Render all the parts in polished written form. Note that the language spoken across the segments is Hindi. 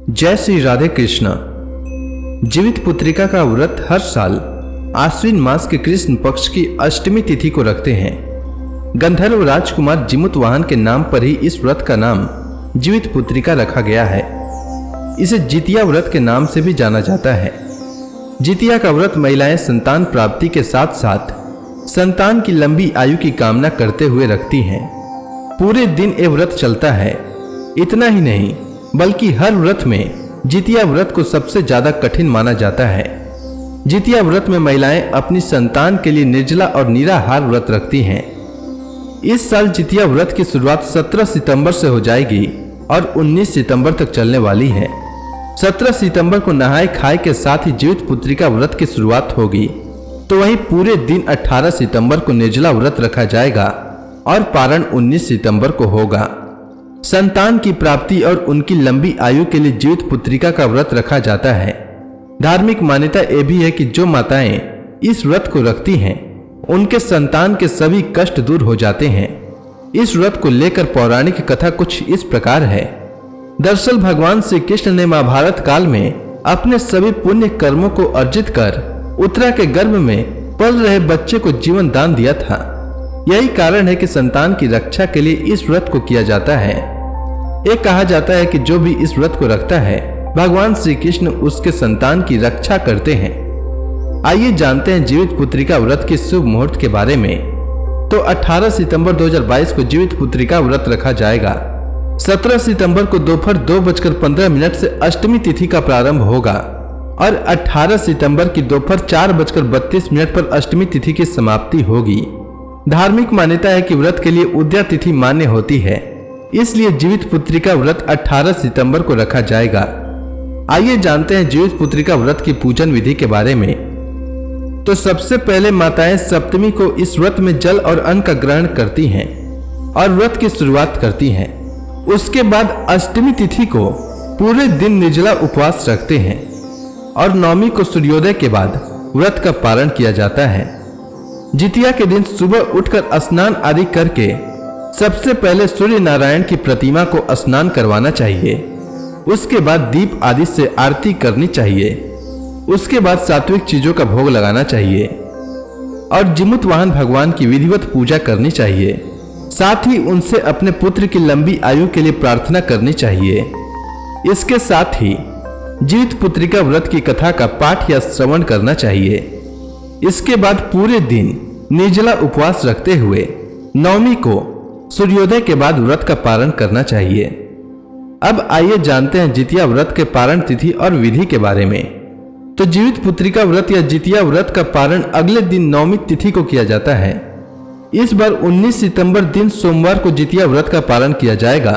जय श्री राधे कृष्ण। जीवित पुत्रिका का व्रत हर साल आश्विन मास के कृष्ण पक्ष की अष्टमी तिथि को रखते हैं। गंधर्व राजकुमार जिमुतवाहन के नाम पर ही इस व्रत का नाम जीवित पुत्रिका रखा गया है। इसे जितिया व्रत के नाम से भी जाना जाता है। जितिया का व्रत महिलाएं संतान प्राप्ति के साथ साथ संतान की लंबी आयु की कामना करते हुए रखती हैं। पूरे दिन ये व्रत चलता है। इतना ही नहीं बल्कि हर व्रत में जितिया व्रत को सबसे ज्यादा कठिन माना जाता है। जितिया व्रत में महिलाएं अपनी संतान के लिए निर्जला और निराहार व्रत रखती हैं। इस साल जितिया व्रत की शुरुआत 17 सितंबर से हो जाएगी और 19 सितंबर तक चलने वाली है। 17 सितंबर को नहाए खाए के साथ ही जीवित पुत्रिका व्रत की शुरुआत होगी, तो वहीं पूरे दिन 18 सितंबर को निर्जला व्रत रखा जाएगा और पारण 19 सितंबर को होगा। संतान की प्राप्ति और उनकी लंबी आयु के लिए जीवित पुत्रिका का व्रत रखा जाता है। धार्मिक मान्यता यह भी है कि जो माताएं इस व्रत को रखती हैं उनके संतान के सभी कष्ट दूर हो जाते हैं। इस व्रत को लेकर पौराणिक कथा कुछ इस प्रकार है। दरअसल भगवान श्री कृष्ण ने महाभारत काल में अपने सभी पुण्य कर्मों को अर्जित कर उत्तरा के गर्भ में पल रहे बच्चे को जीवन दान दिया था। यही कारण है कि संतान की रक्षा के लिए इस व्रत को किया जाता है। ये कहा जाता है कि जो भी इस व्रत को रखता है भगवान श्री कृष्ण उसके संतान की रक्षा करते हैं। आइए जानते हैं जीवित पुत्रिका व्रत के शुभ मुहूर्त के बारे में। तो 18 सितंबर 2022 को जीवित पुत्रिका व्रत रखा जाएगा। 17 सितंबर को दोपहर 2:15 से अष्टमी तिथि का प्रारंभ होगा और 18 सितंबर की दोपहर 4:32 पर अष्टमी तिथि की समाप्ति होगी। धार्मिक मान्यता है कि व्रत के लिए उदया तिथि मान्य होती है, इसलिए जीवित पुत्रिका व्रत 18 सितंबर को रखा जाएगा। आइए जानते हैं जीवित पुत्रिका व्रत की पूजन विधि के बारे में। तो सबसे पहले माताएं सप्तमी को इस व्रत में जल और अन्न का ग्रहण करती हैं और व्रत की शुरुआत करती हैं। उसके बाद अष्टमी तिथि को पूरे दिन निर्जला उपवास रखते हैं और नवमी को सूर्योदय के बाद व्रत का पारण किया जाता है। जितिया के दिन सुबह उठकर स्नान आदि करके सबसे पहले सूर्य नारायण की प्रतिमा को स्नान करवाना चाहिए। उसके बाद दीप आदि से आरती करनी चाहिए। उसके बाद सात्विक चीजों का भोग लगाना चाहिए और जिमुतवाहन भगवान की विधिवत पूजा करनी चाहिए। साथ ही उनसे अपने पुत्र की लंबी आयु के लिए प्रार्थना करनी चाहिए। इसके साथ ही जीवित पुत्रिका व्रत की कथा का पाठ या श्रवण करना चाहिए। इसके बाद पूरे दिन निर्जला उपवास रखते हुए नवमी को सूर्योदय के बाद व्रत का पारण करना चाहिए। अब आइए जानते हैं जितिया व्रत के पारण तिथि और विधि के बारे में। तो जीवित पुत्रिका व्रत या जितिया व्रत का पारण अगले दिन नवमी तिथि को किया जाता है। इस बार 19 सितंबर दिन सोमवार को जितिया व्रत का पारण किया जाएगा।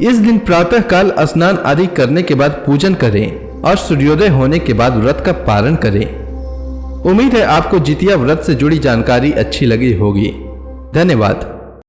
इस दिन प्रातः काल स्नान आदि करने के बाद पूजन करें और सूर्योदय होने के बाद व्रत का पारण करें। उम्मीद है आपको जितिया व्रत से जुड़ी जानकारी अच्छी लगी होगी। धन्यवाद।